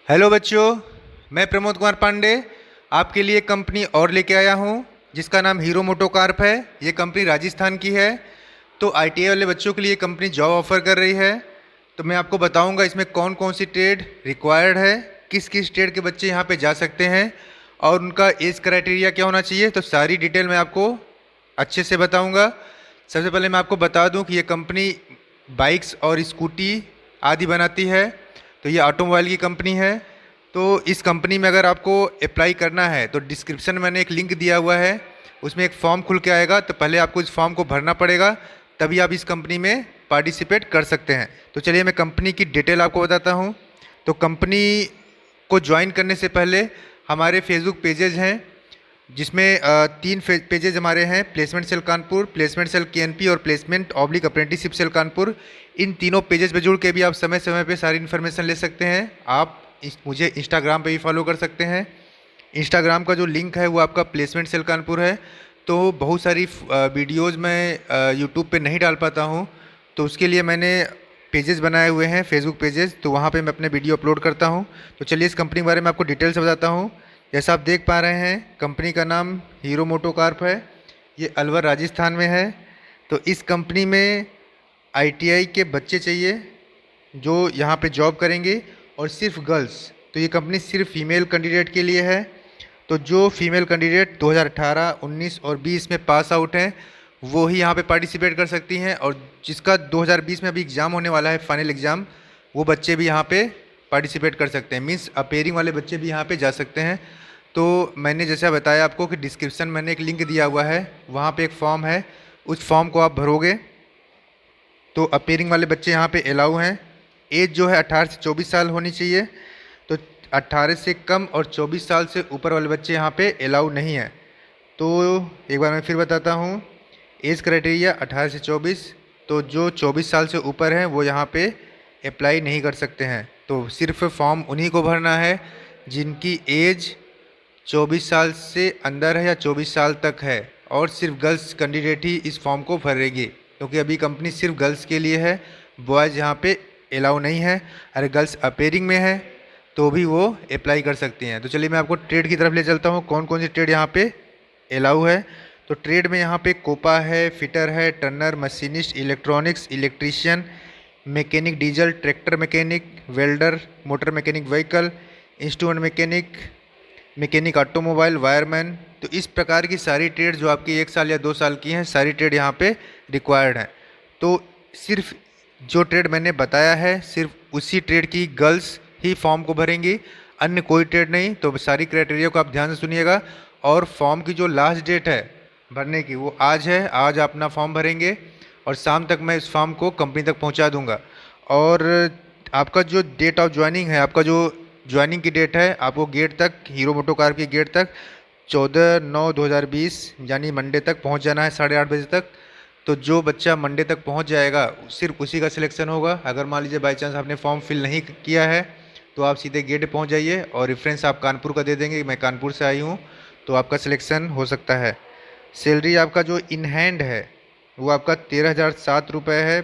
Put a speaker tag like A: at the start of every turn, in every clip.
A: Hello बच्चों, मैं प्रमोद कुमार पांडे आपके लिए कंपनी और लेके आया हूँ जिसका नाम हीरो मोटोकॉर्प है। ये कंपनी राजस्थान की है। तो आईटीआई वाले बच्चों के लिए कंपनी जॉब ऑफर कर रही है। तो मैं आपको बताऊंगा इसमें कौन कौन सी ट्रेड रिक्वायर्ड है, किस किस ट्रेड के बच्चे यहाँ पे जा सकते हैं और उनका एज क्राइटेरिया क्या होना चाहिए। तो सारी डिटेल मैं आपको अच्छे से बताऊंगा। सबसे पहले मैं आपको बता दूं कि ये कंपनी बाइक्स और स्कूटी आदि बनाती है। तो ये ऑटोमोबाइल की कंपनी है। तो इस कंपनी में अगर आपको अप्लाई करना है तो डिस्क्रिप्शन में मैंने एक लिंक दिया हुआ है, उसमें एक फॉर्म खुल के आएगा। तो पहले आपको इस फॉर्म को भरना पड़ेगा, तभी आप इस कंपनी में पार्टिसिपेट कर सकते हैं। तो चलिए मैं कंपनी की डिटेल आपको बताता हूँ। तो कंपनी को ज्वाइन करने से पहले हमारे फेसबुक पेजेज हैं, जिसमें तीन पेजेज हमारे हैं: placement cell Kanpur, placement cell KNP और placement oblique apprenticeship cell Kanpur. इन तीनों पेजेस पे जुड़ के भी आप समय समय पे सारी इन्फॉर्मेशन ले सकते हैं। आप मुझे इंस्टाग्राम पे भी फॉलो कर सकते हैं। इंस्टाग्राम का जो लिंक है वो आपका प्लेसमेंट सेल कानपुर है। तो बहुत सारी वीडियोज़ मैं यूट्यूब पे नहीं डाल पाता हूँ, तो उसके लिए मैंने पेजेस बनाए हुए हैं, फेसबुक पेजेस। तो वहाँ पे मैं अपने वीडियो अपलोड करता हूँ। तो चलिए इस कंपनी के बारे में आपको डिटेल से बताता हूँ। जैसा आप देख पा रहे हैं, कंपनी का नाम हीरो मोटोकॉर्प है। ये अलवर राजस्थान में है। तो इस कंपनी में आईटीआई के बच्चे चाहिए जो यहाँ पे जॉब करेंगे, और सिर्फ गर्ल्स। तो ये कंपनी सिर्फ फीमेल कैंडिडेट के लिए है। तो जो फीमेल कैंडिडेट 2018, 19 और 20 में पास आउट हैं वो ही यहाँ पे पार्टिसिपेट कर सकती हैं, और जिसका 2020 में अभी एग्ज़ाम होने वाला है, फाइनल एग्ज़ाम, वो बच्चे भी यहाँ पे पार्टिसिपेट कर सकते हैं। मीन्स अपेयरिंग वाले बच्चे भी यहाँ पे जा सकते हैं। तो मैंने जैसा बताया आपको कि डिस्क्रिप्शन मैंने एक लिंक दिया हुआ है, वहाँ पे एक फॉर्म है, उस फॉर्म को आप भरोगे तो अपेयरिंग वाले बच्चे यहाँ पे अलाउ हैं। एज जो है 18 से 24 साल होनी चाहिए। तो 18 से कम और 24 साल से ऊपर वाले बच्चे यहाँ पे अलाउ नहीं हैं। तो एक बार मैं फिर बताता हूँ, एज क्राइटेरिया 18 से 24। तो जो 24 साल से ऊपर हैं वो यहाँ पे अप्लाई नहीं कर सकते हैं। तो सिर्फ फॉर्म उन्हीं को भरना है जिनकी एज 24 साल से अंदर है या 24 साल तक है, और सिर्फ गर्ल्स कैंडिडेट ही इस फॉर्म को भरेगी, क्योंकि अभी कंपनी सिर्फ गर्ल्स के लिए है, बॉयज़ यहाँ पे अलाउ नहीं है। अगर गर्ल्स अपेयरिंग में है तो भी वो अप्लाई कर सकती हैं। तो चलिए मैं आपको ट्रेड की तरफ ले चलता हूँ, कौन कौन सी ट्रेड यहाँ पे अलाउ है। तो ट्रेड में यहाँ पे कोपा है, फिटर है, Turner, machinist, electronics, electrician, mechanic diesel, tractor mechanic, welder, motor mechanic vehicle, instrument mechanic, mechanic automobile, wireman. तो इस प्रकार की सारी ट्रेड जो आपकी 1 साल या 2 साल की हैं, सारी ट्रेड यहाँ पे रिक्वायर्ड हैं। तो सिर्फ जो ट्रेड मैंने बताया है, सिर्फ उसी ट्रेड की गर्ल्स ही फॉर्म को भरेंगी, अन्य कोई ट्रेड नहीं। तो सारी क्राइटेरिया को आप ध्यान से सुनिएगा। और फॉर्म की जो लास्ट डेट है भरने की वो आज है। आज आप अपना फॉर्म भरेंगे और शाम तक मैं इस फॉर्म को कंपनी तक पहुंचा दूंगा। और आपका जो डेट ऑफ ज्वाइनिंग है, आपका जो ज्वाइनिंग की डेट है, आपको गेट तक, हीरो मोटोकॉर्प की गेट तक 14/9/2020 यानी मंडे तक पहुंच जाना है 8:30 बजे तक। तो जो बच्चा मंडे तक पहुंच जाएगा सिर्फ उसी का सिलेक्शन होगा। अगर मान लीजिए बाई चांस आपने फॉर्म फिल नहीं किया है तो आप सीधे गेट पहुंच जाइए और रेफरेंस आप कानपुर का दे देंगे, मैं कानपुर से आई हूँ, तो आपका सिलेक्शन हो सकता है। सैलरी आपका जो इन हैंड है वो आपका 13,007 रुपये है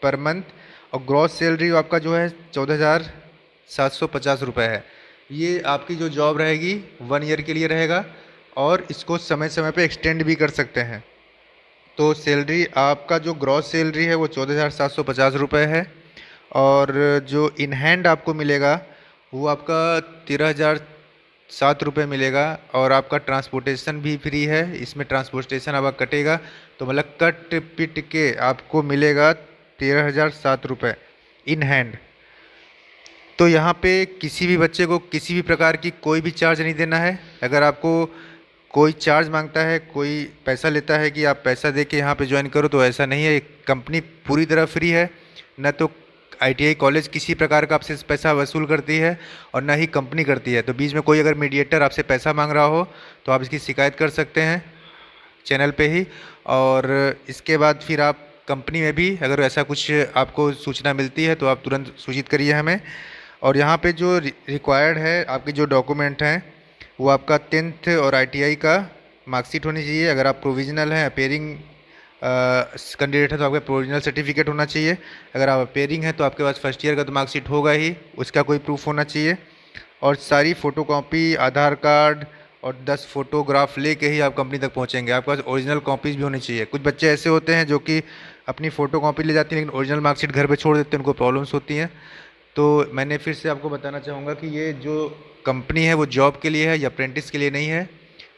A: पर मंथ, और ग्रॉस सैलरी आपका जो है 14,750 रुपये है। ये आपकी जो जॉब रहेगी 1 ईयर के लिए रहेगा, और इसको समय समय पे एक्सटेंड भी कर सकते हैं। तो सैलरी आपका जो ग्रॉस सैलरी है वो 14,750 रुपये है, और जो इन हैंड आपको मिलेगा वो आपका 13,007 रुपये मिलेगा। और आपका ट्रांसपोर्टेशन भी फ्री है, इसमें ट्रांसपोर्टेशन आपका कटेगा, तो मतलब कट पिट के आपको मिलेगा 13,007 रुपये इन हैंड। तो यहाँ पे किसी भी बच्चे को किसी भी प्रकार की कोई भी चार्ज नहीं देना है। अगर आपको कोई चार्ज मांगता है, कोई पैसा लेता है कि आप पैसा दे के यहाँ पे ज्वाइन करो, तो ऐसा नहीं है। कंपनी पूरी तरह फ्री है। न तो आईटीआई कॉलेज किसी प्रकार का आपसे पैसा वसूल करती है और ना ही कंपनी करती है। तो बीच में कोई अगर मीडिएटर आपसे पैसा मांग रहा हो तो आप इसकी शिकायत कर सकते हैं चैनल पे ही। और इसके बाद फिर आप कंपनी में भी अगर ऐसा कुछ आपको सूचना मिलती है तो आप तुरंत सूचित करिए हमें। और यहाँ पे जो रिक्वायर्ड है, आपके जो डॉक्यूमेंट हैं वो आपका 10th और आईटीआई का मार्कशीट होनी चाहिए। अगर आप प्रोविजनल हैं, अपेयरिंग कैंडिडेट है, तो आपका प्रोविजनल सर्टिफिकेट होना चाहिए। अगर आप अपेयरिंग हैं तो आपके पास फर्स्ट ईयर का तो मार्कशीट होगा ही, उसका कोई प्रूफ होना चाहिए। और सारी फ़ोटोकॉपी, आधार कार्ड और 10 फ़ोटोग्राफ लेके ही आप कंपनी तक पहुंचेंगे। आपके पास ओरिजिनल कॉपीज़ भी होनी चाहिए। कुछ बच्चे ऐसे होते हैं जो कि अपनी फ़ोटोकॉपी ले जाते हैं लेकिन ओरिजिनल मार्कशीट घर पे छोड़ देते हैं, उनको प्रॉब्लम्स होती हैं। तो मैंने फिर से आपको बताना चाहूँगा कि ये जो कंपनी है वो जॉब के लिए है या अप्रेंटिस के लिए नहीं है।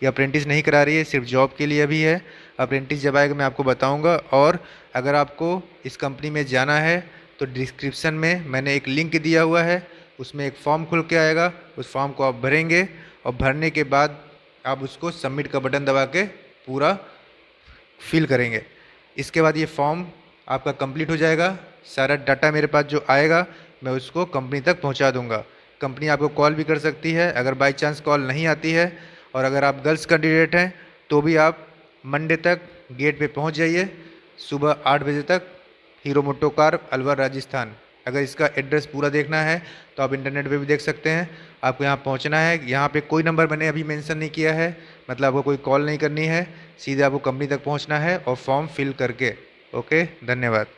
A: ये अप्रेंटिस नहीं करा रही है, सिर्फ जॉब के लिए अभी है। अप्रेंटिस जब आएगा मैं आपको बताऊँगा। और अगर आपको इस कंपनी में जाना है तो डिस्क्रिप्शन में मैंने एक लिंक दिया हुआ है, उसमें एक फॉर्म खुल के आएगा। उस फॉर्म को आप भरेंगे और भरने के बाद आप उसको सबमिट का बटन दबा के पूरा फिल करेंगे। इसके बाद ये फॉर्म आपका कंप्लीट हो जाएगा। सारा डाटा मेरे पास जो आएगा मैं उसको कंपनी तक पहुंचा दूंगा। कंपनी आपको कॉल भी कर सकती है अगर बाई चांस कॉल नहीं आती है। और अगर आप गर्ल्स कैंडिडेट हैं तो भी आप मंडे तक गेट पे पहुंच जाइए सुबह 8 बजे तक। हीरो मोटो कार अलवर राजस्थान। अगर इसका एड्रेस पूरा देखना है तो आप इंटरनेट पे भी देख सकते हैं। आपको यहाँ पहुँचना है। यहाँ पे कोई नंबर मैंने अभी मेंशन नहीं किया है, मतलब आपको कोई कॉल नहीं करनी है, सीधे आपको कंपनी तक पहुँचना है और फॉर्म फिल करके। ओके, धन्यवाद।